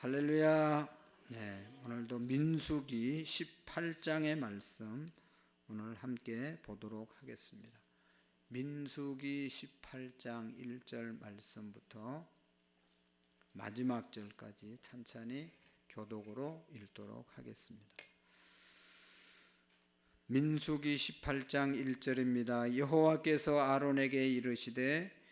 할렐루야. 오늘도 민수기 18장의 말씀 오늘 함께 보도록 하겠습니다. 민수기 18장 1절 말씀부터 마지막 절까지 천천히 교독으로 읽도록 하겠습니다. 민수기 18장 1절입니다. 여호와께서 아론에게 이르시되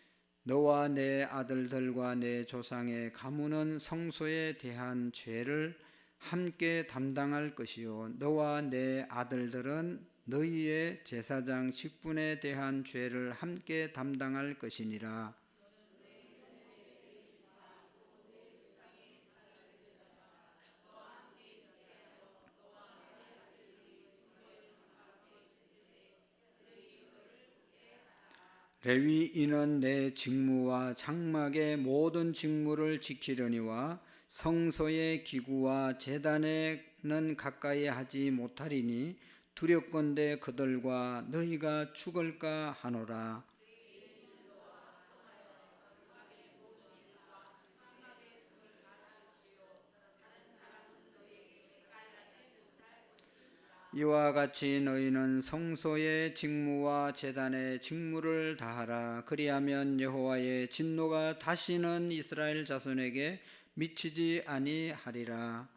너와 내 아들들과 내 조상의 가문은 성소에 대한 죄를 함께 담당할 것이요 너와 내 아들들은 너희의 제사장 직분에 대한 죄를 함께 담당할 것이니라. 레위인은 내 직무와 장막의 모든 직무를 지키려니와 성소의 기구와 제단에는 가까이 하지 못하리니 두렵건대 그들과 너희가 죽을까 하노라. 이와 같이 너희는 성소의 직무와 제단의 직무를 다하라. 그리하면 여호와의 진노가 다시는 이스라엘 자손에게 미치지 아니하리라.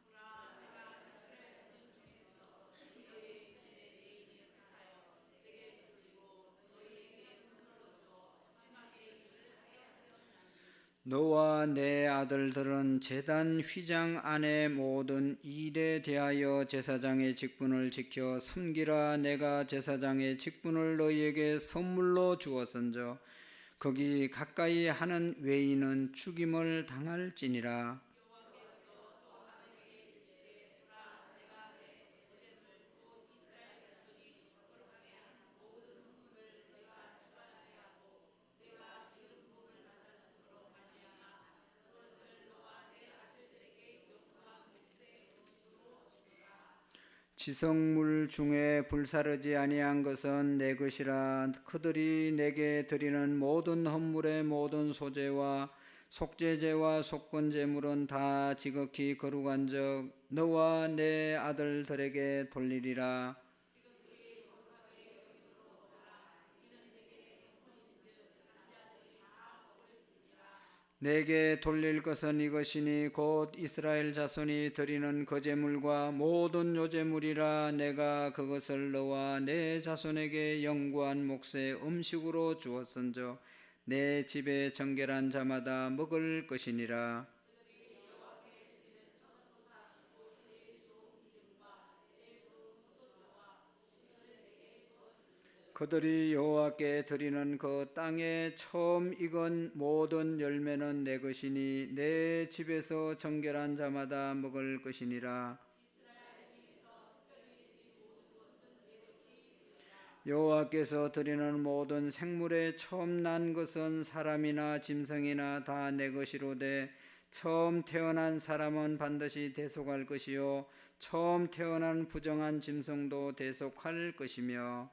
너와 내 아들들은 제단 휘장 안의 모든 일에 대하여 제사장의 직분을 지켜 섬기라. 내가 제사장의 직분을 너희에게 선물로 주었은저 거기 가까이 하는 외인은 죽임을 당할지니라. 지성물 중에 불사르지 아니한 것은 내 것이라. 그들이 내게 드리는 모든 헌물의 모든 소제와 속죄제와 속건제물은 다 지극히 거룩한즉 너와 내 아들들에게 돌리리라. 내게 돌릴 것은 이것이니 곧 이스라엘 자손이 드리는 거제물과 모든 요제물이라. 내가 그것을 너와 내 자손에게 영구한 몫의 음식으로 주었은저 내 집에 정결한 자마다 먹을 것이니라. 그들이 여호와께 드리는 그 땅에 처음 익은 모든 열매는 내 것이니 내 집에서 정결한 자마다 먹을 것이니라. 여호와께서 드리는 모든 생물에 처음 난 것은 사람이나 짐승이나 다 내 것이로되 처음 태어난 사람은 반드시 대속할 것이요 처음 태어난 부정한 짐승도 대속할 것이며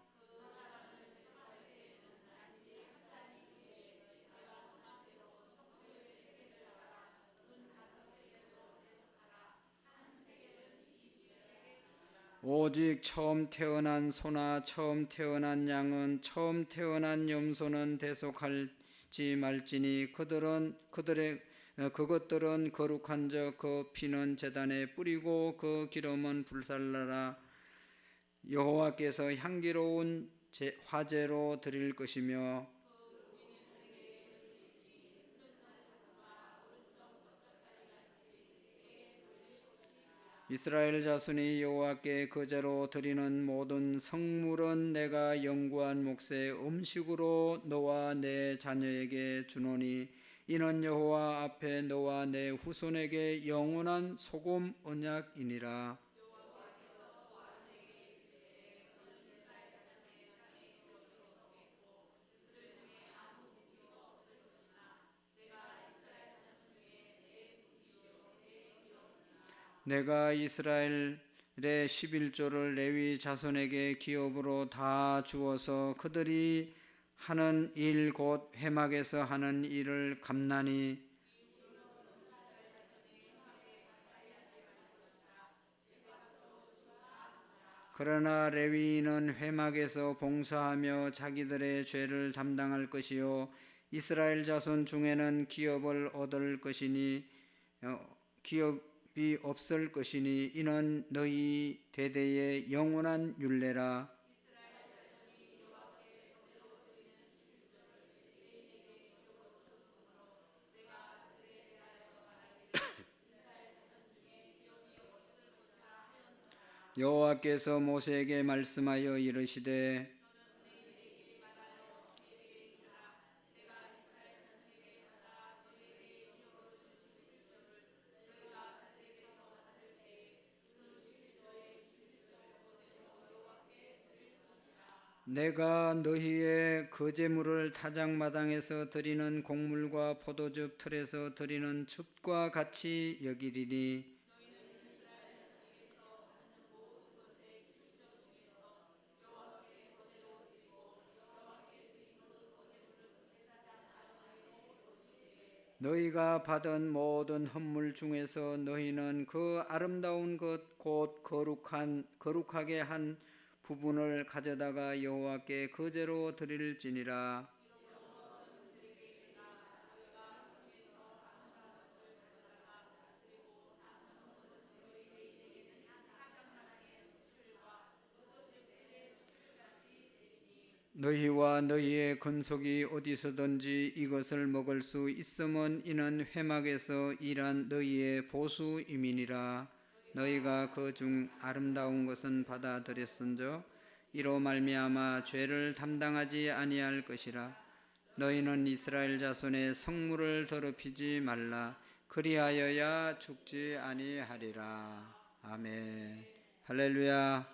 오직 처음 태어난 소나 처음 태어난 양은 처음 태어난 염소는 대속할지 말지니 그것들은 거룩한즉 그 피는 제단에 뿌리고 그 기름은 불살라라. 여호와께서 향기로운 화제로 드릴 것이며 이스라엘 자손이 여호와께 거제로 드리는 모든 성물은 내가 영구한 몫의 음식으로 너와 내 자녀에게 주노니 이는 여호와 앞에 너와 내 후손에게 영원한 소금 언약이니라. 내가 이스라엘의 11조를 레위 자손에게 기업으로 다 주어서 그들이 하는 일 곧 회막에서 하는 일을 감나니 그러나 레위인은 회막에서 봉사하며 자기들의 죄를 담당할 것이요 이스라엘 자손 중에는 기업을 얻을 것이니 기업이 없을 것이니 이는 너희 대대의 영원한 율례라. 여호와께서 모세에게 말씀하여 이르시되 내가 너희의 거제물을 타작마당에서 드리는 곡물과 포도즙 틀에서 드리는 즙과 같이 여기리니 너희가 받은 모든 헌물 중에서 너희는 그 아름다운 것 곧 거룩하게 한 부분을 가져다가 여호와께 거제로 드릴지니라. 너희와 너희의 근속이 어디서든지 이것을 먹을 수 있음은 이는 회막에서 일한 너희의 보수임이니라. 너희가 그 중 아름다운 것은 받아들였은즉 이로 말미암아 죄를 담당하지 아니할 것이라. 너희는 이스라엘 자손의 성물을 더럽히지 말라. 그리하여야 죽지 아니하리라. 아멘. 할렐루야.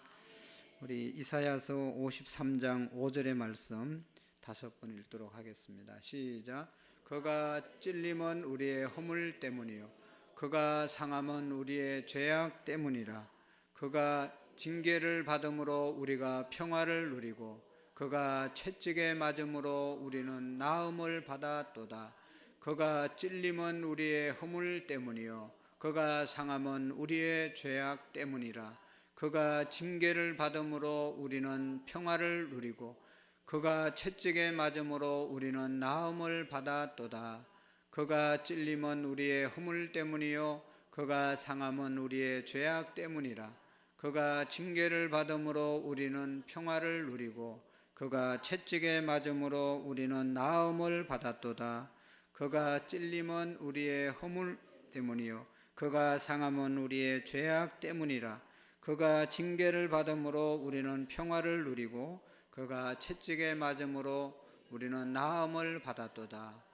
우리 이사야서 53장 5절의 말씀 5번 읽도록 하겠습니다. 시작. 그가 찔림은 우리의 허물 때문이요 그가 상함은 우리의 죄악 때문이라. 그가 징계를 받음으로 우리가 평화를 누리고 그가 채찍에 맞음으로 우리는 나음을 받았도다. 그가 찔림은 우리의 허물 때문이요 그가 상함은 우리의 죄악 때문이라. 그가 징계를 받음으로 우리는 평화를 누리고 그가 채찍에 맞음으로 우리는 나음을 받았도다. 그가 찔림은 우리의 허물 때문이요 그가 상함은 우리의 죄악 때문이라. 그가 징계를 받음으로 우리는 평화를 누리고 그가 채찍에 맞음으로 우리는 나음을 받았도다. 그가 찔림은 우리의 허물 때문이요 그가 상함은 우리의 죄악 때문이라. 그가 징계를 받음으로 우리는 평화를 누리고 그가 채찍에 맞음으로 우리는 나음을 받았도다.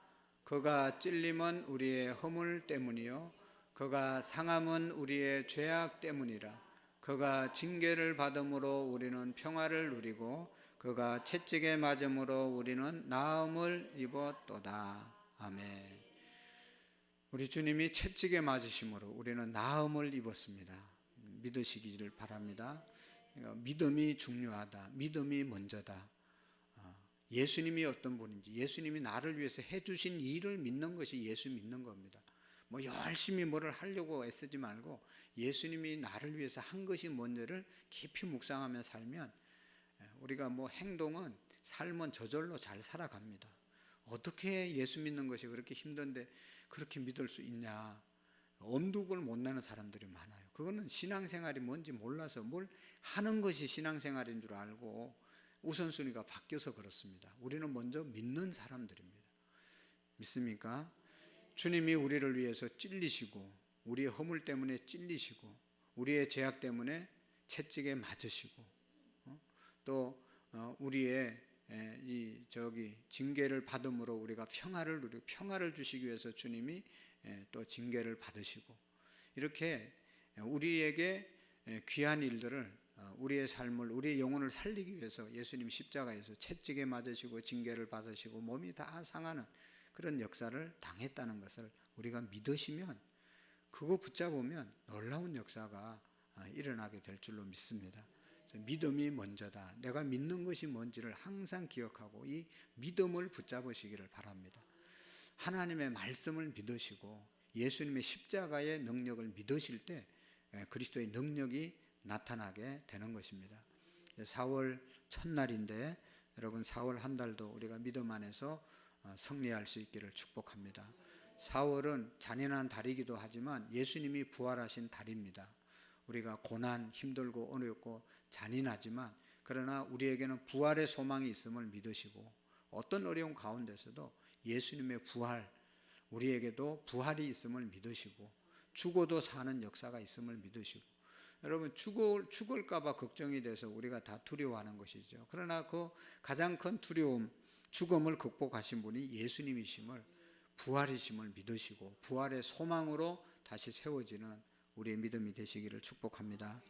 그가 찔림은 우리의 허물 때문이요 그가 상함은 우리의 죄악 때문이라. 그가 징계를 받음으로 우리는 평화를 누리고 그가 채찍에 맞음으로 우리는 나음을 입었도다. 아멘. 우리 주님이 채찍에 맞으심으로 우리는 나음을 입었습니다. 믿으시기를 바랍니다. 믿음이 중요하다. 믿음이 먼저다. 예수님이 어떤 분인지, 예수님이 나를 위해서 해주신 일을 믿는 것이 예수 믿는 겁니다. 뭐 열심히 뭐를 하려고 애쓰지 말고 예수님이 나를 위해서 한 것이 뭔지를 깊이 묵상하며 살면 우리가 뭐 행동은 삶은 저절로 잘 살아갑니다. 어떻게 예수 믿는 것이 그렇게 힘든데 그렇게 믿을 수 있냐? 엄두를 못 내는 사람들이 많아요. 그거는 신앙생활이 뭔지 몰라서 뭘 하는 것이 신앙생활인 줄 알고 우선순위가 바뀌어서 그렇습니다. 우리는 먼저 믿는 사람들입니다. 믿습니까? 주님이 우리를 위해서 찔리시고 우리의 허물 때문에 찔리시고 우리의 죄악 때문에 채찍에 맞으시고 또 우리의 징계를 받음으로 우리가 평화를 누리고 평화를 주시기 위해서 주님이 또 징계를 받으시고 이렇게 우리에게 귀한 일들을 우리의 삶을 우리의 영혼을 살리기 위해서 예수님 십자가에서 채찍에 맞으시고 징계를 받으시고 몸이 다 상하는 그런 역사를 당했다는 것을 우리가 믿으시면 그거 붙잡으면 놀라운 역사가 일어나게 될 줄로 믿습니다. 믿음이 먼저다. 내가 믿는 것이 뭔지를 항상 기억하고 이 믿음을 붙잡으시기를 바랍니다. 하나님의 말씀을 믿으시고 예수님의 십자가의 능력을 믿으실 때 그리스도의 능력이 나타나게 되는 것입니다. 4월 첫날인데 여러분 4월 한 달도 우리가 믿음 안에서 승리할 수 있기를 축복합니다. 4월은 잔인한 달이기도 하지만 예수님이 부활하신 달입니다. 우리가 고난, 힘들고 어렵고 잔인하지만 그러나 우리에게는 부활의 소망이 있음을 믿으시고 어떤 어려운 가운데서도 예수님의 부활, 우리에게도 부활이 있음을 믿으시고 죽어도 사는 역사가 있음을 믿으시고 여러분 죽을까 봐 걱정이 돼서 우리가 다 두려워하는 것이죠. 그러나 그 가장 큰 두려움, 죽음을 극복하신 분이 예수님이심을, 부활이심을 믿으시고 부활의 소망으로 다시 세워지는 우리의 믿음이 되시기를 축복합니다.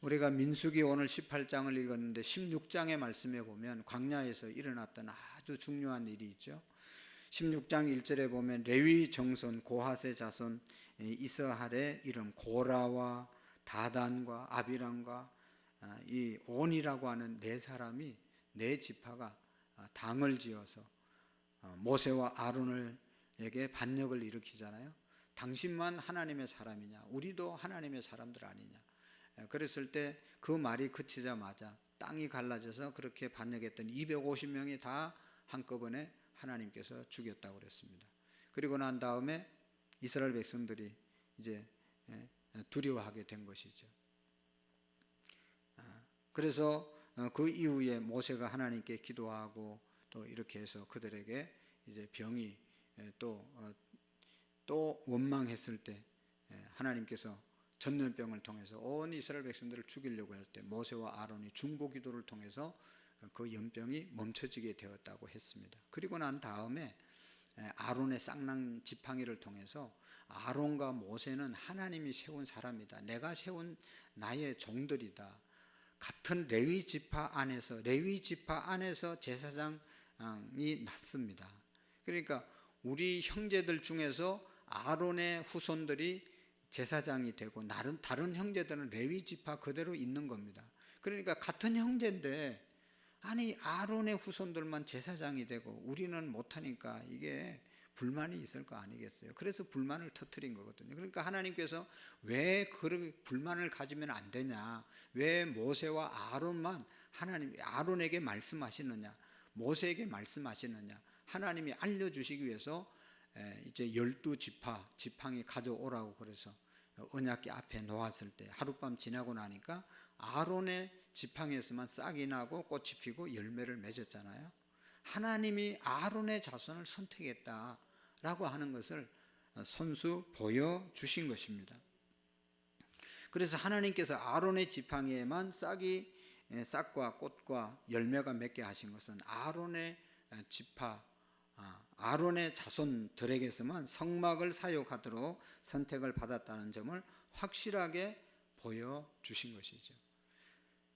우리가 민수기 오늘 18장을 읽었는데 16장의 말씀에 보면 광야에서 일어났던 아주 중요한 일이 있죠. 16장 1절에 보면 레위 정손 고핫의 자손 이스할의 이름 고라와 다단과 아비람과 이 온이라고 하는 네 사람이 네 지파가 당을 지어서 모세와 아론에게 반역을 일으키잖아요. 당신만 하나님의 사람이냐, 우리도 하나님의 사람들 아니냐. 그랬을 때 그 말이 그치자마자 땅이 갈라져서 그렇게 반역했던 250명이 다 한꺼번에 하나님께서 죽였다고 그랬습니다. 그리고 난 다음에 이스라엘 백성들이 이제 두려워하게 된 것이죠. 그래서 그 이후에 모세가 하나님께 기도하고 또 이렇게 해서 그들에게 이제 병이 또 원망했을 때 하나님께서 전염병을 통해서 온 이스라엘 백성들을 죽이려고 할 때 모세와 아론이 중보 기도를 통해서 그 연병이 멈춰지게 되었다고 했습니다. 그리고 난 다음에 아론의 쌍난 지팡이를 통해서 아론과 모세는 하나님이 세운 사람이다. 내가 세운 나의 종들이다. 같은 레위 지파 안에서 제사장이 났습니다. 그러니까 우리 형제들 중에서 아론의 후손들이 제사장이 되고 다른 형제들은 레위 지파 그대로 있는 겁니다. 그러니까 같은 형제인데 아니 아론의 후손들만 제사장이 되고 우리는 못하니까 이게 불만이 있을 거 아니겠어요. 그래서 불만을 터뜨린 거거든요. 그러니까 하나님께서 왜 그렇게 불만을 가지면 안 되냐, 왜 모세와 아론만 아론에게 말씀하시느냐, 모세에게 말씀하시느냐, 하나님이 알려주시기 위해서 이제 12지파 지팡이 가져오라고 그래서 언약궤 앞에 놓았을 때 하룻밤 지나고 나니까 아론의 지팡이에서만 싹이 나고 꽃이 피고 열매를 맺었잖아요. 하나님이 아론의 자손을 선택했다라고 하는 것을 손수 보여주신 것입니다. 그래서 하나님께서 아론의 지팡이에만 싹과 꽃과 열매가 맺게 하신 것은 아론의 지파, 아론의 자손들에게서만 성막을 사역하도록 선택을 받았다는 점을 확실하게 보여주신 것이죠.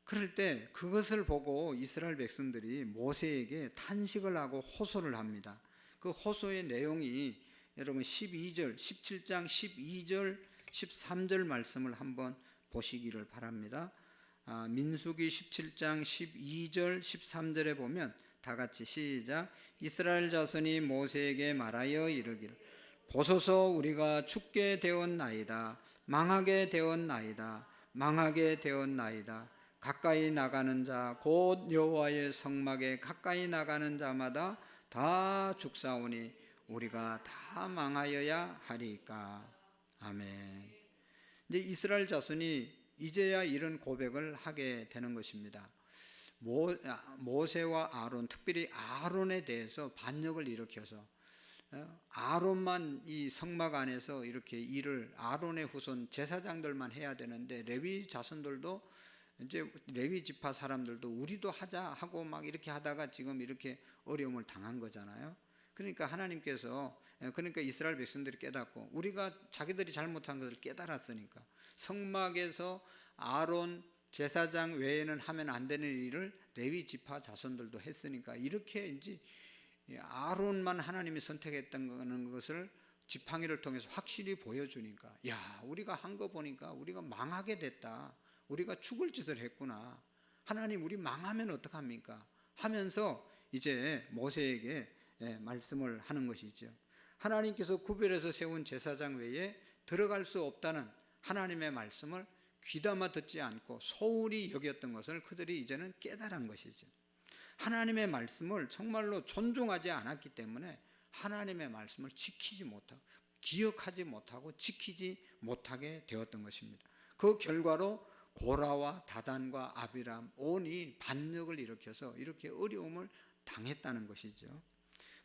그럴 때 그것을 보고 이스라엘 백성들이 모세에게 탄식을 하고 호소를 합니다. 그 호소의 내용이 여러분 17장 12절 13절 말씀을 한번 보시기를 바랍니다. 민수기 17장 12절 13절에 보면 다 같이 시작. 이스라엘 자손이 모세에게 말하여 이르기를 보소서 우리가 죽게 되었나이다. 망하게 되었나이다. 망하게 되었나이다. 가까이 나가는 자 곧 여호와의 성막에 가까이 나가는 자마다 다 죽사오니 우리가 다 망하여야 하리까. 아멘. 이제 이스라엘 자손이 이제야 이런 고백을 하게 되는 것입니다. 모세와 아론, 특별히 아론에 대해서 반역을 일으켜서 아론만 이 성막 안에서 이렇게 일을 아론의 후손 제사장들만 해야 되는데 레위 자손들도 이제 레위 지파 사람들도 우리도 하자 하고 막 이렇게 하다가 지금 이렇게 어려움을 당한 거잖아요. 그러니까 하나님께서 그러니까 이스라엘 백성들이 깨닫고 우리가 자기들이 잘못한 것을 깨달았으니까 성막에서 아론 제사장 외에는 하면 안 되는 일을 레위 지파 자손들도 했으니까 이렇게 이제 아론만 하나님이 선택했다는 것을 지팡이를 통해서 확실히 보여주니까 야 우리가 한 거 보니까 우리가 망하게 됐다. 우리가 죽을 짓을 했구나. 하나님 우리 망하면 어떡합니까? 하면서 이제 모세에게 말씀을 하는 것이죠. 하나님께서 구별해서 세운 제사장 외에 들어갈 수 없다는 하나님의 말씀을 귀담아 듣지 않고 소홀히 여겼던 것을 그들이 이제는 깨달은 것이죠. 하나님의 말씀을 정말로 존중하지 않았기 때문에 하나님의 말씀을 지키지 못하고 기억하지 못하고 지키지 못하게 되었던 것입니다. 그 결과로 고라와 다단과 아비람 온이 반역을 일으켜서 이렇게 어려움을 당했다는 것이죠.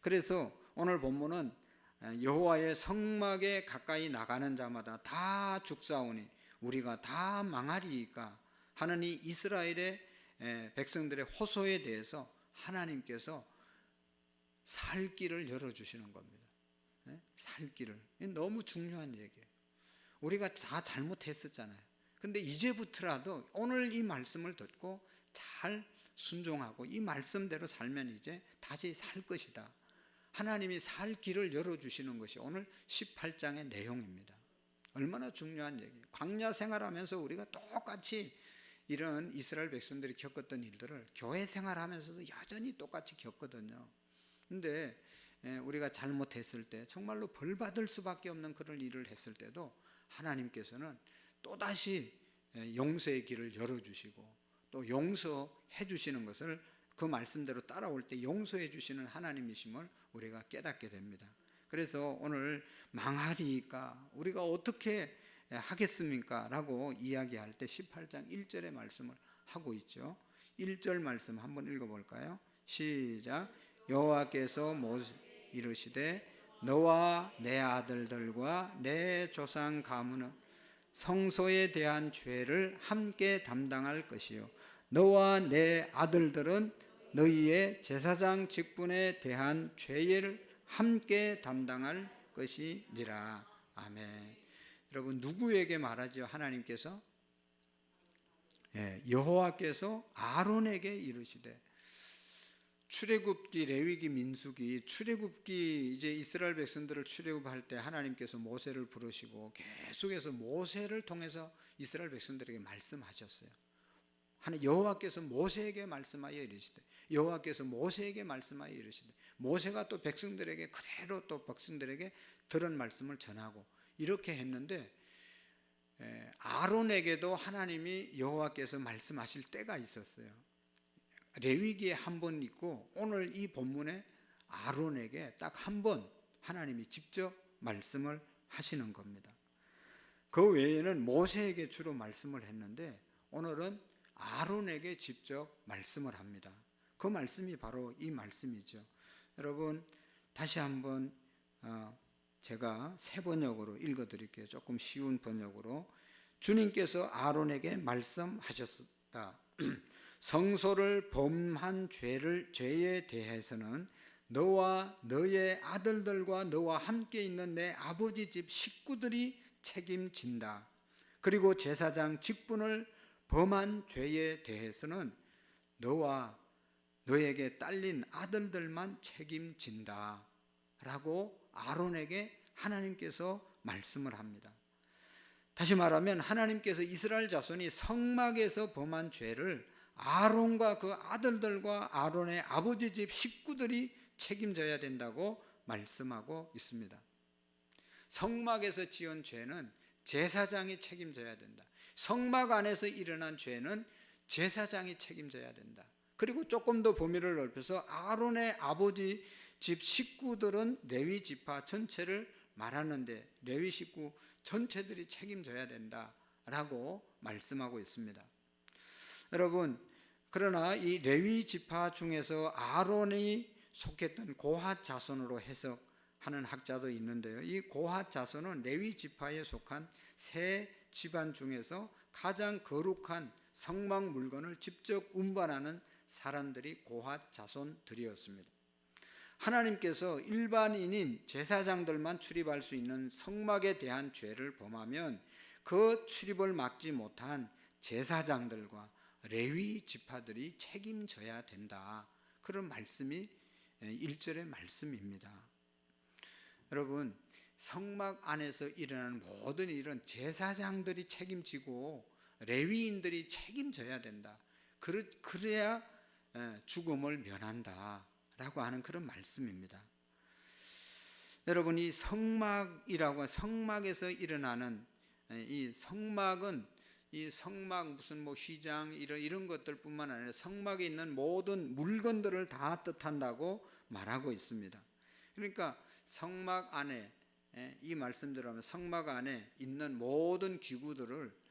그래서 오늘 본문은 여호와의 성막에 가까이 나가는 자마다 다 죽사오니 우리가 다 망하리이까 하는 이 이스라엘의 백성들의 호소에 대해서 하나님께서 살 길을 열어주시는 겁니다. 살 길을. 너무 중요한 얘기예요. 우리가 다 잘못했었잖아요. 근데 이제부터라도 오늘 이 말씀을 듣고 잘 순종하고 이 말씀대로 살면 이제 다시 살 것이다. 하나님이 살 길을 열어주시는 것이 오늘 18장의 내용입니다. 얼마나 중요한 얘기예요. 광야 생활하면서 우리가 똑같이 이런 이스라엘 백성들이 겪었던 일들을 교회 생활하면서도 여전히 똑같이 겪거든요. 근데 우리가 잘못했을 때 정말로 벌받을 수밖에 없는 그런 일을 했을 때도 하나님께서는 또다시 용서의 길을 열어주시고 또 용서해 주시는 것을 그 말씀대로 따라올 때 용서해 주시는 하나님이심을 우리가 깨닫게 됩니다. 그래서 오늘 망하리까 우리가 어떻게 하겠습니까? 라고 이야기할 때 18장 1절의 말씀을 하고 있죠. 1절 말씀 한번 읽어볼까요? 시작. 여호와께서 모세에게 이르시되 너와 내 아들들과 내 조상 가문은 성소에 대한 죄를 함께 담당할 것이요 너와 내 아들들은 너희의 제사장 직분에 대한 죄를 함께 담당할 것이니라. 아멘. 여러분 누구에게 말하죠? 하나님께서 여호와께서 아론에게 이르시되 출애굽기 레위기 민수기 출애굽기 이제 이스라엘 백성들을 출애굽할 때 하나님께서 모세를 부르시고 계속해서 모세를 통해서 이스라엘 백성들에게 말씀하셨어요. 여호와께서 모세에게 말씀하여 이르시되 여호와께서 모세에게 말씀하여 이르시되 모세가 또 백성들에게 그대로 또 백성들에게 들은 말씀을 전하고 이렇게 했는데 아론에게도 하나님이 여호와께서 말씀하실 때가 있었어요. 레위기에 한 번 있고 오늘 이 본문에 아론에게 딱 한 번 하나님이 직접 말씀을 하시는 겁니다. 그 외에는 모세에게 주로 말씀을 했는데 오늘은 아론에게 직접 말씀을 합니다. 그 말씀이 바로 이 말씀이죠. 여러분 다시 한번 제가 새 번역으로 읽어드릴게요. 조금 쉬운 번역으로. 주님께서 아론에게 말씀하셨다. 성소를 범한 죄에 대해서는 너와 너의 아들들과 너와 함께 있는 내 아버지 집 식구들이 책임진다. 그리고 제사장 직분을 범한 죄에 대해서는 너와 너에게 딸린 아들들만 책임진다. 라고 아론에게 하나님께서 말씀을 합니다. 다시 말하면 하나님께서 이스라엘 자손이 성막에서 범한 죄를 아론과 그 아들들과 아론의 아버지 집 식구들이 책임져야 된다고 말씀하고 있습니다. 성막에서 지은 죄는 제사장이 책임져야 된다. 성막 안에서 일어난 죄는 제사장이 책임져야 된다. 그리고 조금 더 범위를 넓혀서 아론의 아버지 집 식구들은 레위 지파 전체를 말하는데 레위 식구 전체들이 책임져야 된다라고 말씀하고 있습니다. 여러분 그러나 이 레위 지파 중에서 아론이 속했던 고핫 자손으로 해석하는 학자도 있는데요. 이 고핫 자손은 레위 지파에 속한 세 집안 중에서 가장 거룩한 성막 물건을 직접 운반하는 사람들이 고핫 자손들이었습니다. 하나님께서 일반인인 제사장들만 출입할 수 있는 성막에 대한 죄를 범하면 그 출입을 막지 못한 제사장들과 레위 지파들이 책임져야 된다. 그런 말씀이 1절의 말씀입니다. 여러분 성막 안에서 일어나는 모든 일은 제사장들이 책임지고 레위인들이 책임져야 된다. 그래야 죽음을 면한다 라고 하는 그런 말씀입니다. 여러분 이 성막이라고 성막에서 일어나는 이 성막은 이 성막 무슨 뭐 휘장 이런 것들뿐만 아니라 성막에 있는 모든 물건들을 다 뜻한다고 말하고 있습니다. 그러니까 성막 안에 이 말씀대로 하면 성막 안에 있는 모든 기구들을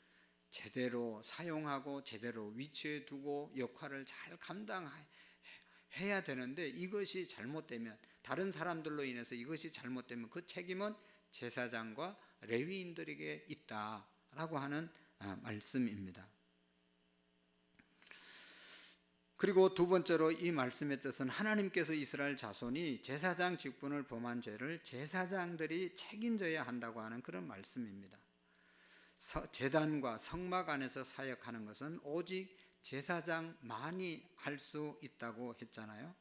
제대로 사용하고 제대로 위치에 두고 역할을 잘 감당해야 되는데, 이것이 잘못되면, 다른 사람들로 인해서 이것이 잘못되면 그 책임은 제사장과 레위인들에게 있다라고 하는 말씀입니다. 그리고 두 번째로 이 말씀의 뜻은 하나님께서 이스라엘 자손이 제사장 직분을 범한 죄를 제사장들이 책임져야 한다고 하는 그런 말씀입니다. 제단과 성막 안에서 사역하는 것은 오직 제사장만이 할 수 있다고 했잖아요.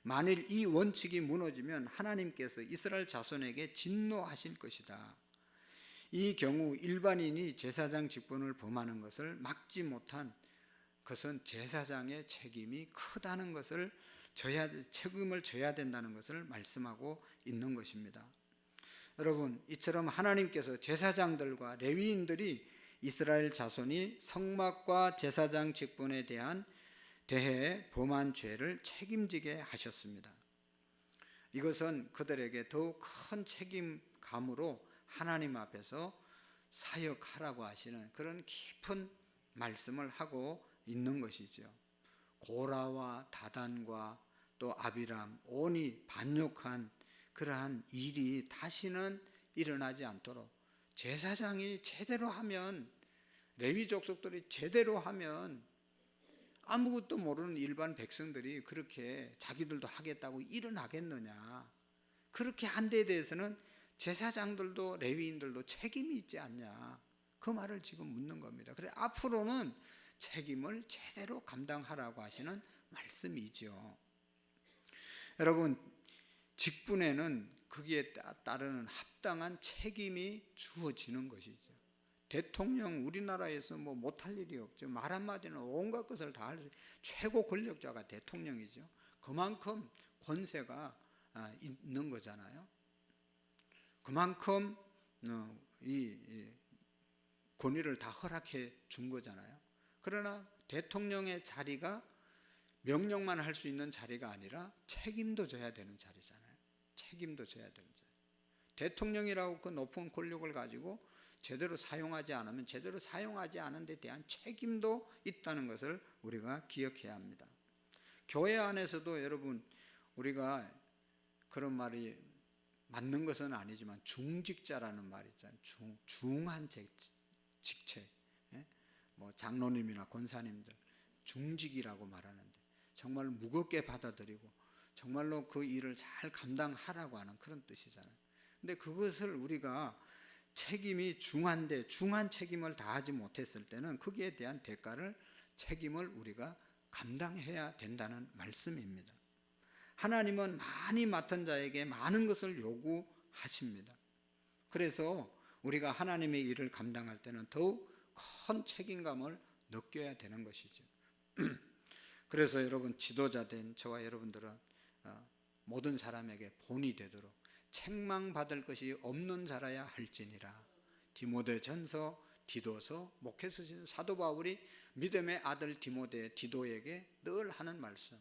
만일 이 원칙이 무너지면 하나님께서 이스라엘 자손에게 진노하실 것이다. 이 경우 일반인이 제사장 직분을 범하는 것을 막지 못한 것은 제사장의 책임이 크다는 것을 책임을 져야 된다는 것을 말씀하고 있는 것입니다. 여러분, 이처럼 하나님께서 제사장들과 레위인들이 이스라엘 자손이 성막과 제사장 직분에 대해 범한 죄를 책임지게 하셨습니다. 이것은 그들에게 더욱 큰 책임감으로 하나님 앞에서 사역하라고 하시는 그런 깊은 말씀을 하고 있는 것이죠. 고라와 다단과 또 아비람, 온이 반역한 그러한 일이 다시는 일어나지 않도록 제사장이 제대로 하면, 레위 족속들이 제대로 하면 아무것도 모르는 일반 백성들이 그렇게 자기들도 하겠다고 일어나겠느냐. 그렇게 한 데에 대해서는 제사장들도 레위인들도 책임이 있지 않냐. 그 말을 지금 묻는 겁니다. 그래 앞으로는 책임을 제대로 감당하라고 하시는 말씀이죠. 여러분, 직분에는 거기에 따르는 합당한 책임이 주어지는 것이죠. 대통령, 우리나라에서 뭐 못할 일이 없죠. 말 한마디는 온갖 것을 다 할 수, 최고 권력자가 대통령이죠. 그만큼 권세가 있는 거잖아요. 그만큼 이 권위를 다 허락해 준 거잖아요. 그러나 대통령의 자리가 명령만 할 수 있는 자리가 아니라 책임도 져야 되는 자리잖아요. 책임도 져야 되는 자리. 대통령이라고 그 높은 권력을 가지고 제대로 사용하지 않으면 제대로 사용하지 않은 데 대한 책임도 있다는 것을 우리가 기억해야 합니다. 교회 안에서도 여러분, 우리가 그런 말이 맞는 것은 아니지만 중직자라는 말이 있잖아요. 중한 직책, 뭐 장로님이나 권사님들 중직이라고 말하는데 정말 무겁게 받아들이고 정말로 그 일을 잘 감당하라고 하는 그런 뜻이잖아요. 근데 그것을 우리가 책임이 중한데 중한 책임을 다하지 못했을 때는 거기에 대한 책임을 우리가 감당해야 된다는 말씀입니다. 하나님은 많이 맡은 자에게 많은 것을 요구하십니다. 그래서 우리가 하나님의 일을 감당할 때는 더욱 큰 책임감을 느껴야 되는 것이죠. 그래서 여러분, 지도자된 저와 여러분들은 모든 사람에게 본이 되도록 책망받을 것이 없는 자라야 할지니라. 디모데전서, 디도서, 목회서 사도 바울이 믿음의 아들 디도에게 늘 하는 말씀,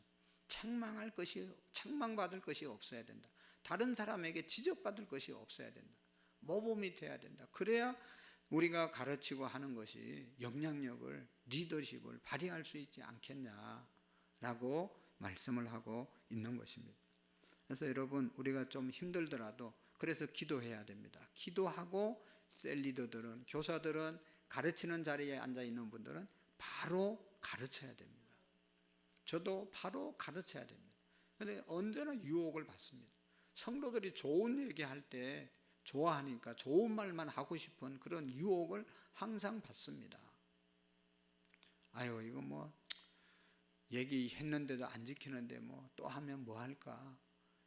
책망받을 것이 없어야 된다. 다른 사람에게 지적받을 것이 없어야 된다. 모범이 돼야 된다. 그래야 우리가 가르치고 하는 것이 영향력을, 리더십을 발휘할 수 있지 않겠냐라고 말씀을 하고 있는 것입니다. 그래서 여러분, 우리가 좀 힘들더라도 그래서 기도해야 됩니다. 기도하고 셀 리더들은, 교사들은, 가르치는 자리에 앉아 있는 분들은 바로 가르쳐야 됩니다. 저도 바로 가르쳐야 됩니다. 그런데 언제나 유혹을 받습니다. 성도들이 좋은 얘기할 때 좋아하니까 좋은 말만 하고 싶은 그런 유혹을 항상 받습니다. 아유, 이거 뭐 얘기했는데도 안 지키는데 뭐 또 하면 뭐 할까?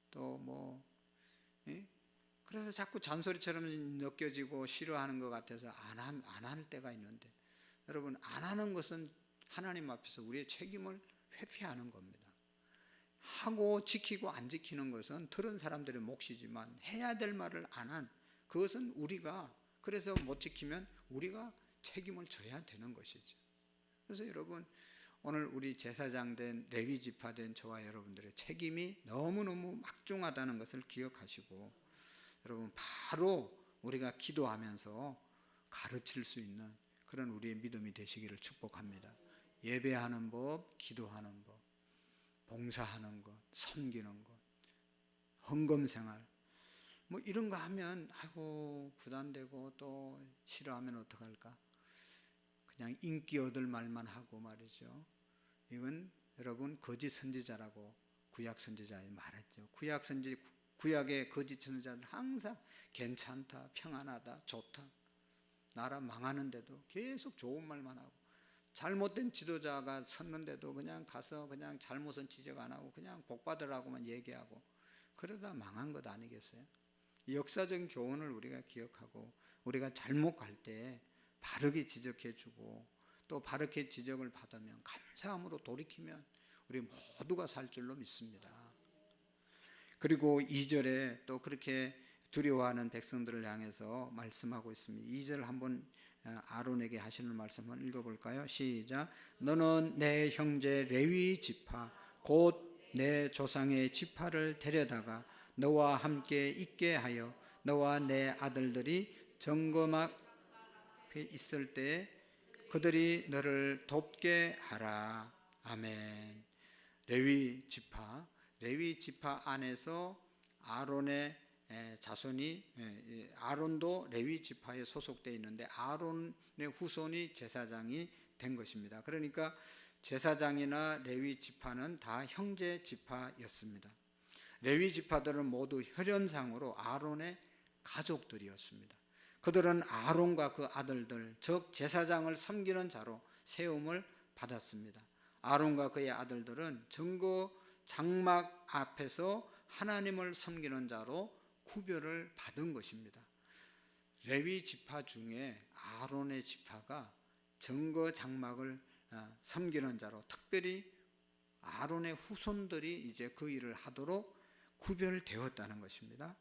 또 뭐, 그래서 자꾸 잔소리처럼 느껴지고 싫어하는 것 같아서 안 할 때가 있는데, 여러분, 안 하는 것은 하나님 앞에서 우리의 책임을 회피하는 겁니다. 하고 지키고 안 지키는 것은 들은 사람들의 몫이지만 해야 될 말을 안 한 그것은 우리가, 그래서 못 지키면 우리가 책임을 져야 되는 것이죠. 그래서 여러분, 오늘 우리 제사장 된 레위 지파 된 저와 여러분들의 책임이 너무너무 막중하다는 것을 기억하시고, 여러분 바로 우리가 기도하면서 가르칠 수 있는 그런 우리의 믿음이 되시기를 축복합니다. 예배하는 법, 기도하는 법, 봉사하는 것, 섬기는 것, 헌금생활, 뭐 이런 거 하면 아이고 부담되고 또 싫어하면 어떡할까? 그냥 인기 얻을 말만 하고 말이죠. 이건 여러분 거짓 선지자라고 구약 선지자에 말했죠. 구약의 거짓 선지자는 항상 괜찮다, 평안하다, 좋다, 나라 망하는데도 계속 좋은 말만 하고, 잘못된 지도자가 섰는데도 그냥 가서 그냥 잘못은 지적 안 하고 그냥 복 받으라고만 얘기하고, 그러다 망한 것 아니겠어요? 역사적인 교훈을 우리가 기억하고, 우리가 잘못 갈 때 바르게 지적해 주고, 또 바르게 지적을 받으면 감사함으로 돌이키면 우리 모두가 살 줄로 믿습니다. 그리고 2절에 또 그렇게 두려워하는 백성들을 향해서 말씀하고 있습니다. 2절 한번 아론에게 하시는 말씀 한번 읽어볼까요? 시작. 너는 내 형제 레위 지파 곧 내 조상의 지파를 데려다가 너와 함께 있게 하여 너와 내 아들들이 정금 앞에 있을 때 그들이 너를 돕게 하라. 아멘. 레위 지파 안에서 아론의 자손이, 아론도 레위 지파에 소속되어 있는데 아론의 후손이 제사장이 된 것입니다. 그러니까 제사장이나 레위 지파는 다 형제 지파였습니다. 레위 지파들은 모두 혈연상으로 아론의 가족들이었습니다. 그들은 아론과 그 아들들, 즉 제사장을 섬기는 자로 세움을 받았습니다. 아론과 그의 아들들은 증거 장막 앞에서 하나님을 섬기는 자로 구별을 받은 것입니다. 레위 지파 중에 아론의 지파가 증거 장막을 섬기는 자로, 특별히 아론의 후손들이 이제 그 일을 하도록 구별되었다는 것입니다.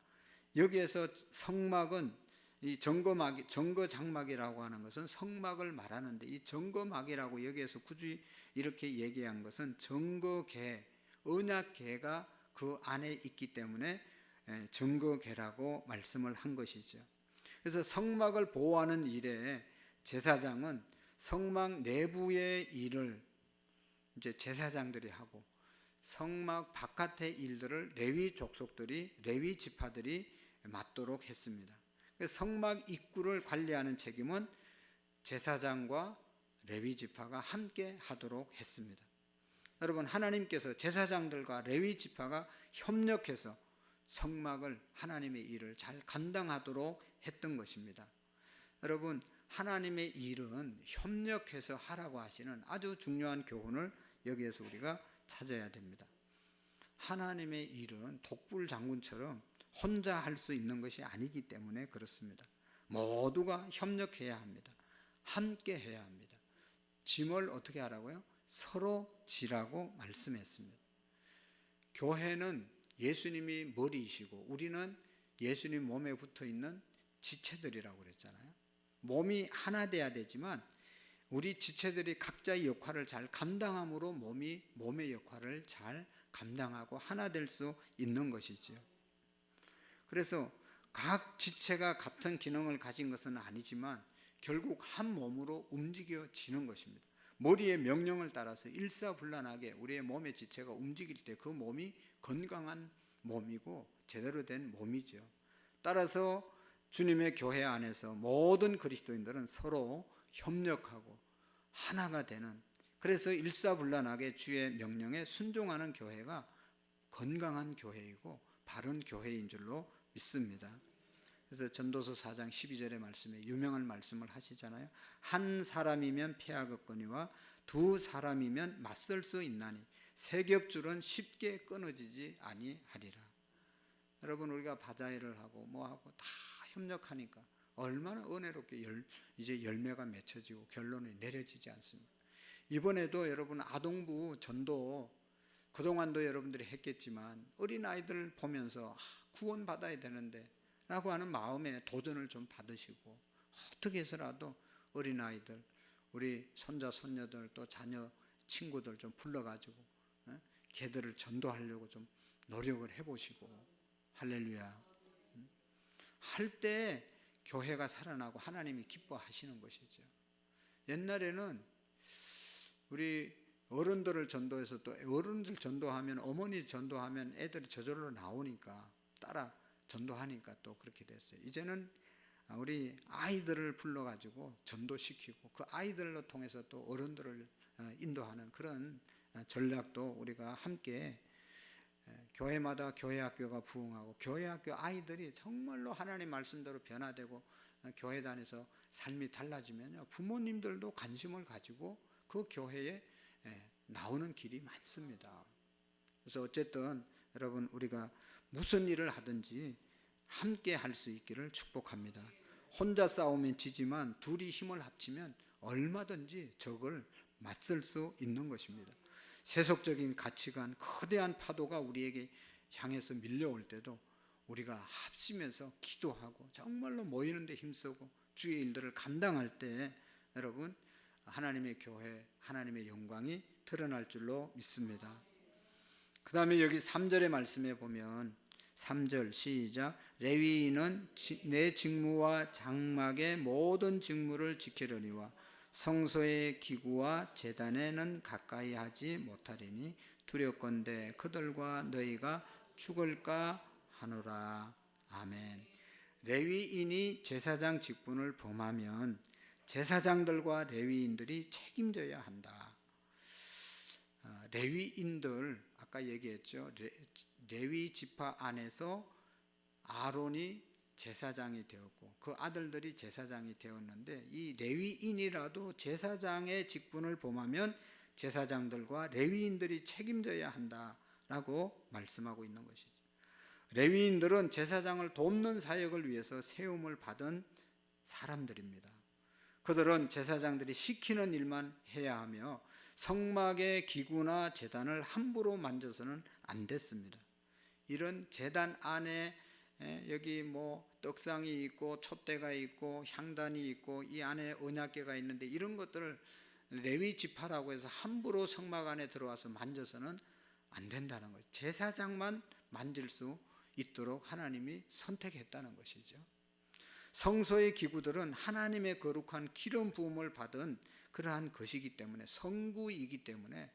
여기에서 성막은 이 정거 장막이라고 하는 것은 성막을 말하는데, 이 정거막이라고 여기에서 굳이 이렇게 얘기한 것은 정거계, 언약계가 그 안에 있기 때문에 정거계라고 말씀을 한 것이죠. 그래서 성막을 보호하는 일에 제사장은 성막 내부의 일을 이제 제사장들이 하고, 성막 바깥의 일들을 레위 족속들이, 레위 지파들이 맡도록 했습니다. 성막 입구를 관리하는 책임은 제사장과 레위 지파가 함께 하도록 했습니다. 여러분, 하나님께서 제사장들과 레위 지파가 협력해서 성막을, 하나님의 일을 잘 감당하도록 했던 것입니다. 여러분, 하나님의 일은 협력해서 하라고 하시는 아주 중요한 교훈을 여기에서 우리가 찾아야 됩니다. 하나님의 일은 독불 장군처럼 혼자 할 수 있는 것이 아니기 때문에 그렇습니다. 모두가 협력해야 합니다. 함께 해야 합니다. 짐을 어떻게 하라고요? 서로 지라고 말씀했습니다. 교회는 예수님이 머리이시고 우리는 예수님 몸에 붙어 있는 지체들이라고 그랬잖아요. 몸이 하나 돼야 되지만 우리 지체들이 각자의 역할을 잘 감당함으로 몸의 역할을 잘 감당하고 하나 될 수 있는 것이지요. 그래서 각 지체가 같은 기능을 가진 것은 아니지만 결국 한 몸으로 움직여지는 것입니다. 머리의 명령을 따라서 일사불란하게 우리의 몸의 지체가 움직일 때 그 몸이 건강한 몸이고 제대로 된 몸이죠. 따라서 주님의 교회 안에서 모든 그리스도인들은 서로 협력하고 하나가 되는, 그래서 일사불란하게 주의 명령에 순종하는 교회가 건강한 교회이고 바른 교회인 줄로 믿습니다. 그래서 전도서 4장 12절의 말씀에 유명한 말씀을 하시잖아요. 한 사람이면 패하겠거니와 두 사람이면 맞설 수 있나니 세 겹줄은 쉽게 끊어지지 아니하리라. 여러분, 우리가 바자회를 하고 뭐하고 다 협력하니까 얼마나 은혜롭게 이제 열매가 맺혀지고 결론이 내려지지 않습니까? 이번에도 여러분 아동부 전도, 그동안도 여러분들이 했겠지만 어린아이들 보면서 구원받아야 되는데 라고 하는 마음에 도전을 좀 받으시고, 어떻게 해서라도 어린아이들, 우리 손자 손녀들 또 자녀 친구들 좀 불러가지고 걔들을 전도하려고 좀 노력을 해보시고, 할렐루야. 할 때 교회가 살아나고 하나님이 기뻐하시는 것이죠. 옛날에는 우리 어른들을 전도해서 또 어른들 전도하면, 어머니 전도하면 애들이 저절로 나오니까 따라 전도하니까 또 그렇게 됐어요. 이제는 우리 아이들을 불러가지고 전도시키고 그 아이들로 통해서 또 어른들을 인도하는 그런 전략도 우리가 함께, 교회마다 교회학교가 부흥하고 교회학교 아이들이 정말로 하나님 말씀대로 변화되고 교회 다니면서 삶이 달라지면요, 부모님들도 관심을 가지고 그 교회에 나오는 길이 많습니다. 그래서 어쨌든 여러분, 우리가 무슨 일을 하든지 함께 할 수 있기를 축복합니다. 혼자 싸우면 지지만 둘이 힘을 합치면 얼마든지 적을 맞설 수 있는 것입니다. 세속적인 가치관, 거대한 파도가 우리에게 향해서 밀려올 때도 우리가 합심해서 기도하고 정말로 모이는 데 힘쓰고 주의 일들을 감당할 때 여러분, 하나님의 교회, 하나님의 영광이 드러날 줄로 믿습니다. 그 다음에 여기 3절의 말씀에 보면, 3절 시작, 레위인은 내 직무와 장막의 모든 직무를 지키려니와 성소의 기구와 제단에는 가까이 하지 못하리니 두렵건대 그들과 너희가 죽을까 하노라. 아멘. 레위인이 제사장 직분을 범하면 제사장들과 레위인들이 책임져야 한다. 레위인들, 아까 얘기했죠. 레위 지파 안에서 아론이 제사장이 되었고 그 아들들이 제사장이 되었는데, 이 레위인이라도 제사장의 직분을 범하면 제사장들과 레위인들이 책임져야 한다라고 말씀하고 있는 것이죠. 레위인들은 제사장을 돕는 사역을 위해서 세움을 받은 사람들입니다. 그들은 제사장들이 시키는 일만 해야 하며 성막의 기구나 제단을 함부로 만져서는 안 됐습니다. 이런 제단 안에 여기 뭐 떡상이 있고 촛대가 있고 향단이 있고 이 안에 언약궤가 있는데, 이런 것들을 레위 지파라고 해서 함부로 성막 안에 들어와서 만져서는 안 된다는 거죠. 제사장만 만질 수 있도록 하나님이 선택했다는 것이죠. 성소의 기구들은 하나님의 거룩한 기름 부음을 받은 그러한 것이기 때문에, 성구이기 때문에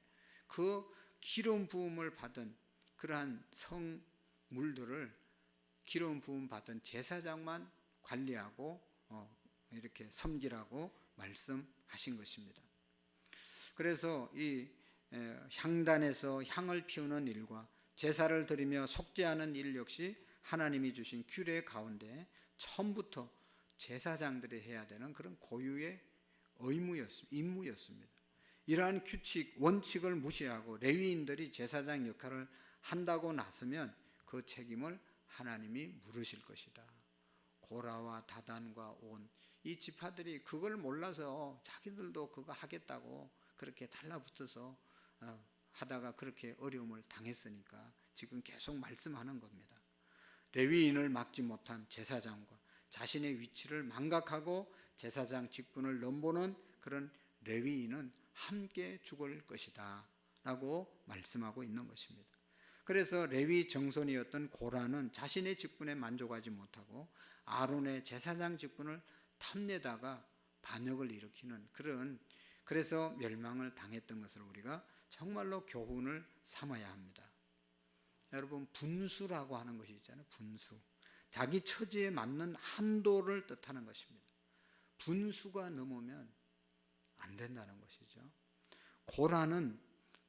그 기름 부음을 받은 그러한 성물들을 기름 부음 받은 제사장만 관리하고 이렇게 섬기라고 말씀하신 것입니다. 그래서 이 향단에서 향을 피우는 일과 제사를 드리며 속죄하는 일 역시 하나님이 주신 규례 가운데 처음부터 제사장들이 해야 되는 그런 고유의 임무였습니다. 이러한 규칙, 원칙을 무시하고 레위인들이 제사장 역할을 한다고 나서면 그 책임을 하나님이 물으실 것이다. 고라와 다단과 온 이 지파들이 그걸 몰라서 자기들도 그거 하겠다고 그렇게 달라붙어서 하다가 그렇게 어려움을 당했으니까 지금 계속 말씀하는 겁니다. 레위인을 막지 못한 제사장과 자신의 위치를 망각하고 제사장 직분을 넘보는 그런 레위인은 함께 죽을 것이다 라고 말씀하고 있는 것입니다. 그래서 레위 정손이었던 고라는 자신의 직분에 만족하지 못하고 아론의 제사장 직분을 탐내다가 반역을 일으키는 그래서 멸망을 당했던 것을 우리가 정말로 교훈을 삼아야 합니다. 여러분, 분수라고 하는 것이 있잖아요. 분수, 자기 처지에 맞는 한도를 뜻하는 것입니다. 분수가 넘으면 안 된다는 것이죠. 고라는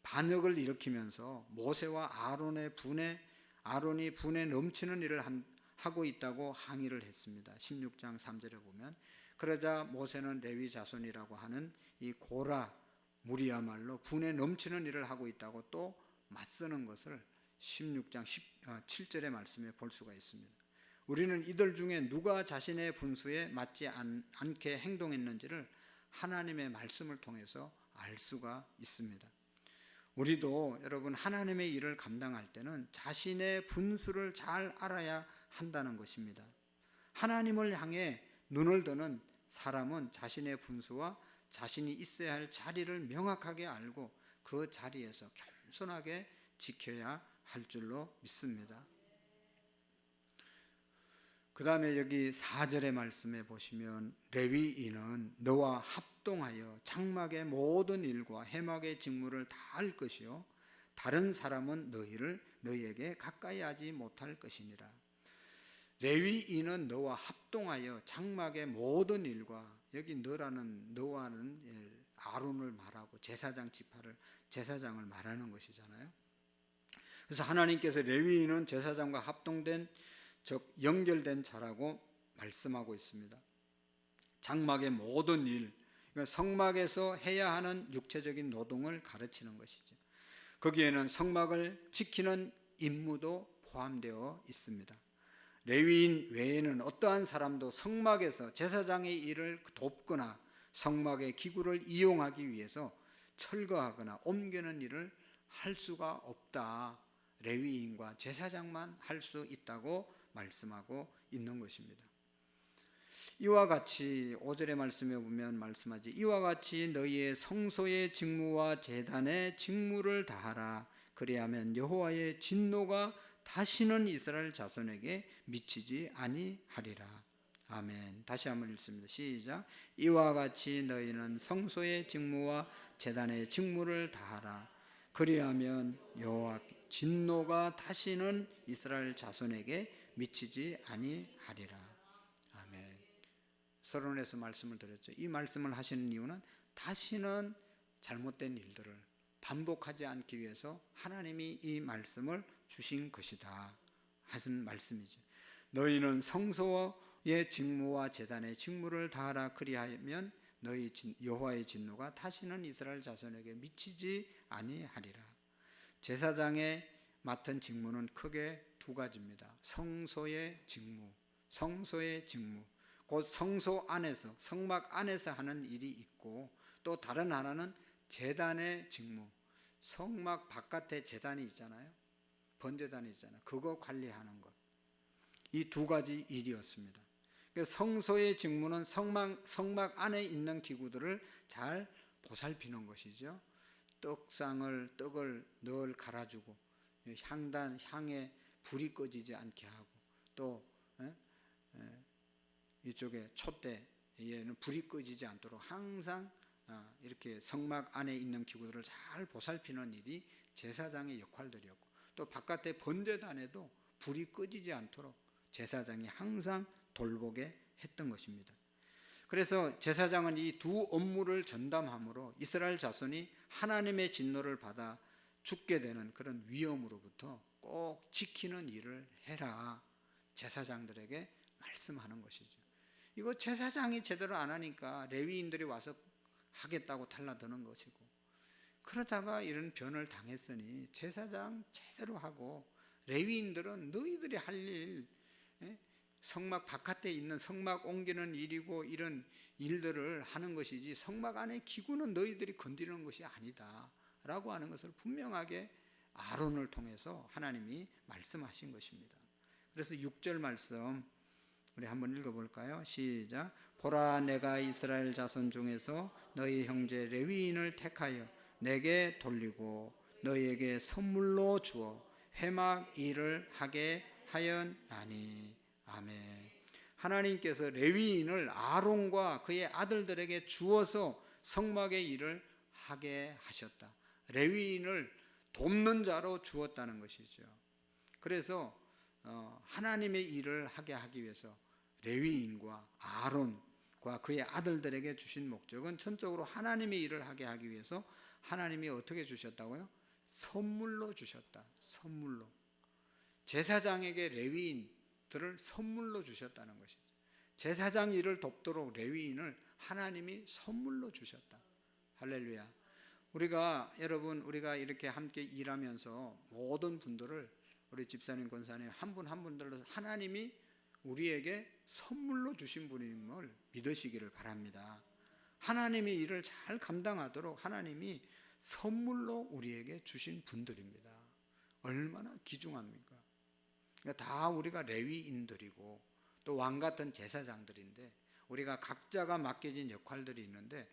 반역을 일으키면서 모세와 아론이 분에 넘치는 일을 하고 있다고 항의를 했습니다. 16장 3절에 보면, 그러자 모세는 레위 자손이라고 하는 이 고라 무리야말로 분에 넘치는 일을 하고 있다고 또 맞서는 것을 16장 7절의 말씀에 볼 수가 있습니다. 우리는 이들 중에 누가 자신의 분수에 맞지 않게 행동했는지를 하나님의 말씀을 통해서 알 수가 있습니다. 우리도 여러분, 하나님의 일을 감당할 때는 자신의 분수를 잘 알아야 한다는 것입니다. 하나님을 향해 눈을 드는 사람은 자신의 분수와 자신이 있어야 할 자리를 명확하게 알고 그 자리에서 겸손하게 지켜야 할 줄로 믿습니다. 그 다음에 여기 4절의 말씀에 보시면 레위인은 너와 합동하여 장막의 모든 일과 해막의 직무를 다 할 것이요 다른 사람은 너희에게 가까이 하지 못할 것이니라. 레위인은 너와 합동하여 장막의 모든 일과, 여기 너와는 아론을 말하고 제사장 지파를, 제사장을 말하는 것이잖아요. 그래서 하나님께서 레위인은 제사장과 합동된, 즉 연결된 자라고 말씀하고 있습니다. 장막의 모든 일, 그러니까 성막에서 해야 하는 육체적인 노동을 가르치는 것이죠. 거기에는 성막을 지키는 임무도 포함되어 있습니다. 레위인 외에는 어떠한 사람도 성막에서 제사장의 일을 돕거나 성막의 기구를 이용하기 위해서 철거하거나 옮기는 일을 할 수가 없다. 레위인과 제사장만 할 수 있다고 말씀하고 있는 것입니다. 이와 같이 5절의 말씀에 보면 말씀하지, 이와 같이 너희의 성소의 직무와 제단의 직무를 다하라. 그리하면 여호와의 진노가 다시는 이스라엘 자손에게 미치지 아니하리라. 아멘. 다시 한번 읽습니다. 시작. 이와 같이 너희는 성소의 직무와 제단의 직무를 다하라. 그리하면 여호와 진노가 다시는 이스라엘 자손에게 미치지 아니하리라. 아멘. 서론에서 말씀을 드렸죠. 이 말씀을 하시는 이유는 다시는 잘못된 일들을 반복하지 않기 위해서 하나님이 이 말씀을 주신 것이다 하신 말씀이죠. 너희는 성소의 직무와 제단의 직무를 다하라. 그리하면 너희 여호와의 진노가 다시는 이스라엘 자손에게 미치지 아니하리라. 제사장의 맡은 직무는 크게 두 가지입니다. 성소의 직무, 곧 성소 안에서, 성막 안에서 하는 일이 있고, 또 다른 하나는 제단의 직무, 성막 바깥에 제단이 있잖아요. 번제단이 있잖아요. 그거 관리하는 것. 이 두 가지 일이었습니다. 성소의 직무는 성막 안에 있는 기구들을 잘 보살피는 것이죠. 떡을 늘 갈아주고, 향에 불이 꺼지지 않게 하고, 또 이쪽에 촛대에는 불이 꺼지지 않도록 항상 이렇게 성막 안에 있는 기구들을 잘 보살피는 일이 제사장의 역할들이었고, 또 바깥에 번제단에도 불이 꺼지지 않도록 제사장이 항상 돌보게 했던 것입니다. 그래서 제사장은 이 두 업무를 전담함으로 이스라엘 자손이 하나님의 진노를 받아 죽게 되는 그런 위험으로부터 꼭 지키는 일을 해라. 제사장들에게 말씀하는 것이죠. 이거 제사장이 제대로 안 하니까 레위인들이 와서 하겠다고 달라드는 것이고, 그러다가 이런 변을 당했으니 제사장 제대로 하고, 레위인들은 너희들이 할 일, 성막 바깥에 있는 성막 옮기는 일이고 이런 일들을 하는 것이지 성막 안의 기구는 너희들이 건드리는 것이 아니다 라고 하는 것을 분명하게 아론을 통해서 하나님이 말씀하신 것입니다. 그래서 6절 말씀 우리 한번 읽어볼까요? 시작. 보라, 내가 이스라엘 자손 중에서 너희 형제 레위인을 택하여 내게 돌리고 너희에게 선물로 주어 회막 일을 하게 하였나니. 아멘. 하나님께서 레위인을 아론과 그의 아들들에게 주어서 성막의 일을 하게 하셨다. 레위인을 돕는 자로 주었다는 것이죠. 그래서 하나님의 일을 하게 하기 위해서 레위인과 아론과 그의 아들들에게 주신 목적은 전적으로 하나님의 일을 하게 하기 위해서 하나님이 어떻게 주셨다고요? 선물로 주셨다. 선물로. 제사장에게 레위인들을 선물로 주셨다는 것이죠. 제사장 일을 돕도록 레위인을 하나님이 선물로 주셨다. 할렐루야. 우리가 이렇게 함께 일하면서 모든 분들을, 우리 집사님, 권사님 한 분 한 분들로 하나님이 우리에게 선물로 주신 분임을 믿으시기를 바랍니다. 하나님의 일을 잘 감당하도록 하나님이 선물로 우리에게 주신 분들입니다. 얼마나 귀중합니까? 그러니까 다 우리가 레위인들이고 또 왕 같은 제사장들인데 우리가 각자가 맡겨진 역할들이 있는데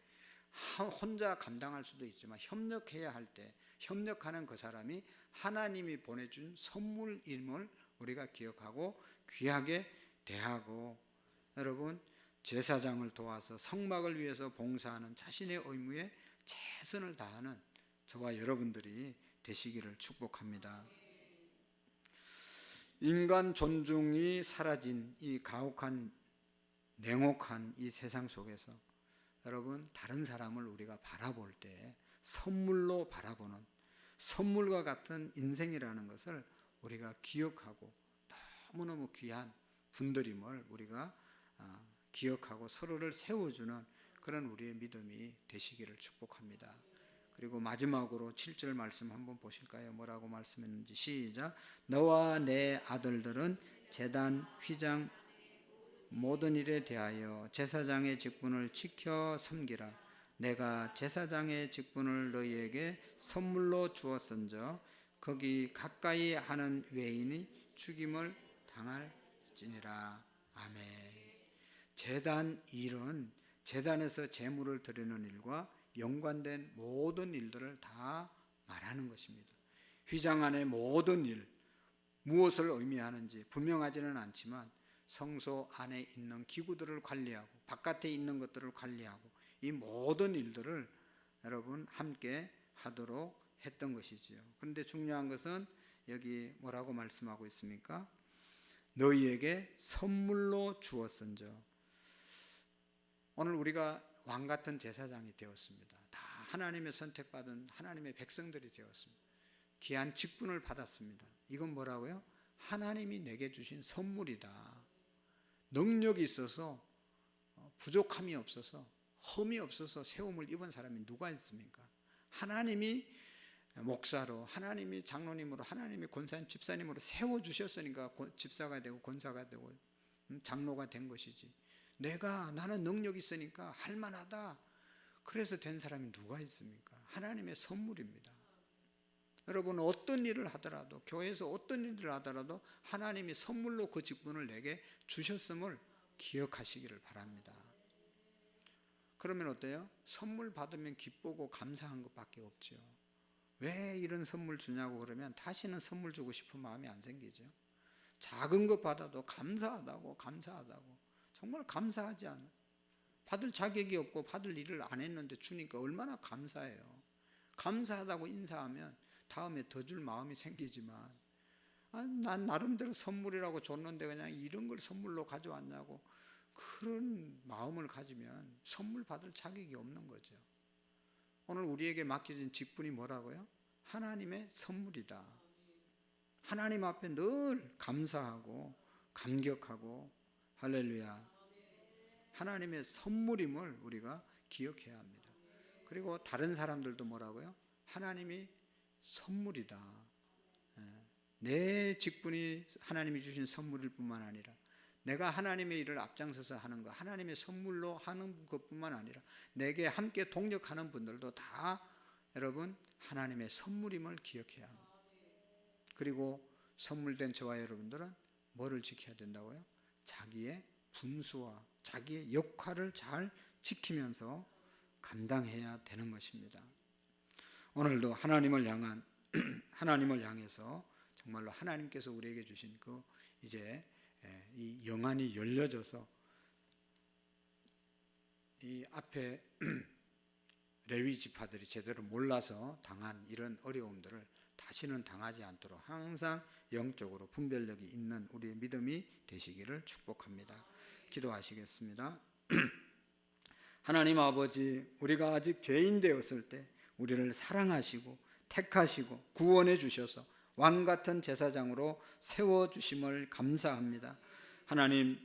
혼자 감당할 수도 있지만 협력해야 할 때 협력하는 그 사람이 하나님이 보내준 선물임을 우리가 기억하고 귀하게 대하고, 여러분 제사장을 도와서 성막을 위해서 봉사하는 자신의 의무에 최선을 다하는 저와 여러분들이 되시기를 축복합니다. 인간 존중이 사라진 이 가혹한 냉혹한 이 세상 속에서 여러분 다른 사람을 우리가 바라볼 때 선물로 바라보는 선물과 같은 인생이라는 것을 우리가 기억하고 너무너무 귀한 분들임을 우리가 기억하고 서로를 세워주는 그런 우리의 믿음이 되시기를 축복합니다. 그리고 마지막으로 7절 말씀 한번 보실까요? 뭐라고 말씀했는지 시작. 너와 내 아들들은 제단 휘장 모든 일에 대하여 제사장의 직분을 지켜 섬기라. 내가 제사장의 직분을 너희에게 선물로 주었은저 거기 가까이 하는 외인이 죽임을 당할지니라. 아멘. 제단 일은 제단에서 제물을 드리는 일과 연관된 모든 일들을 다 말하는 것입니다. 휘장 안의 모든 일, 무엇을 의미하는지 분명하지는 않지만 성소 안에 있는 기구들을 관리하고 바깥에 있는 것들을 관리하고 이 모든 일들을 여러분 함께 하도록 했던 것이지요. 그런데 중요한 것은 여기 뭐라고 말씀하고 있습니까? 너희에게 선물로 주었은저. 오늘 우리가 왕 같은 제사장이 되었습니다. 다 하나님의 선택받은 하나님의 백성들이 되었습니다. 귀한 직분을 받았습니다. 이건 뭐라고요? 하나님이 내게 주신 선물이다. 능력이 있어서 부족함이 없어서 흠이 없어서 세움을 입은 사람이 누가 있습니까? 하나님이 목사로, 하나님이 장로님으로, 하나님이 권사님, 집사님으로 세워주셨으니까 집사가 되고 권사가 되고 장로가 된 것이지, 나는 능력이 있으니까 할만하다 그래서 된 사람이 누가 있습니까? 하나님의 선물입니다. 여러분 어떤 일을 하더라도, 교회에서 어떤 일을 하더라도 하나님이 선물로 그 직분을 내게 주셨음을 기억하시기를 바랍니다. 그러면 어때요? 선물 받으면 기쁘고 감사한 것밖에 없죠. 왜 이런 선물 주냐고 그러면 다시는 선물 주고 싶은 마음이 안 생기죠. 작은 것 받아도 감사하다고 정말 감사하지 않아요? 받을 자격이 없고 받을 일을 안 했는데 주니까 얼마나 감사해요. 감사하다고 인사하면 다음에 더 줄 마음이 생기지만 난 나름대로 선물이라고 줬는데 그냥 이런 걸 선물로 가져왔냐고 그런 마음을 가지면 선물 받을 자격이 없는 거죠. 오늘 우리에게 맡겨진 직분이 뭐라고요? 하나님의 선물이다. 하나님 앞에 늘 감사하고 감격하고 할렐루야, 하나님의 선물임을 우리가 기억해야 합니다. 그리고 다른 사람들도 뭐라고요? 하나님이 선물이다. 내 직분이 하나님이 주신 선물일 뿐만 아니라 내가 하나님의 일을 앞장서서 하는 것, 하나님의 선물로 하는 것뿐만 아니라 내게 함께 동력하는 분들도 다 여러분 하나님의 선물임을 기억해야 합니다. 그리고 선물된 저와 여러분들은 뭐를 지켜야 된다고요? 자기의 분수와 자기의 역할을 잘 지키면서 감당해야 되는 것입니다. 오늘도 하나님을 향해서 정말로 하나님께서 우리에게 주신 그 이제 이 영안이 열려져서 이 앞에 레위 지파들이 제대로 몰라서 당한 이런 어려움들을 다시는 당하지 않도록 항상 영적으로 분별력이 있는 우리의 믿음이 되시기를 축복합니다. 기도하시겠습니다. 하나님 아버지, 우리가 아직 죄인 되었을 때 우리를 사랑하시고 택하시고 구원해 주셔서 왕같은 제사장으로 세워주심을 감사합니다. 하나님,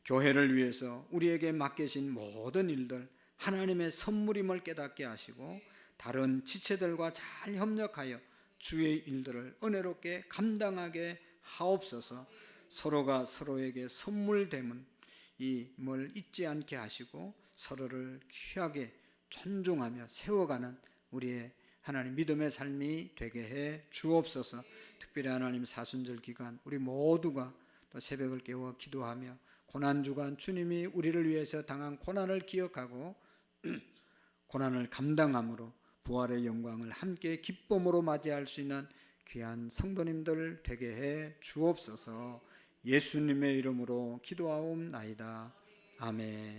교회를 위해서 우리에게 맡기신 모든 일들 하나님의 선물임을 깨닫게 하시고 다른 지체들과 잘 협력하여 주의 일들을 은혜롭게 감당하게 하옵소서. 서로가 서로에게 선물됨은 이뭘 잊지 않게 하시고 서로를 귀하게 존중하며 세워가는 우리의 하나님 믿음의 삶이 되게 해 주옵소서. 특별히 하나님 사순절 기간 우리 모두가 또 새벽을 깨워 기도하며 고난주간 주님이 우리를 위해서 당한 고난을 기억하고 고난을 감당함으로 부활의 영광을 함께 기쁨으로 맞이할 수 있는 귀한 성도님들 되게 해 주옵소서. 예수님의 이름으로 기도하옵나이다. 아멘.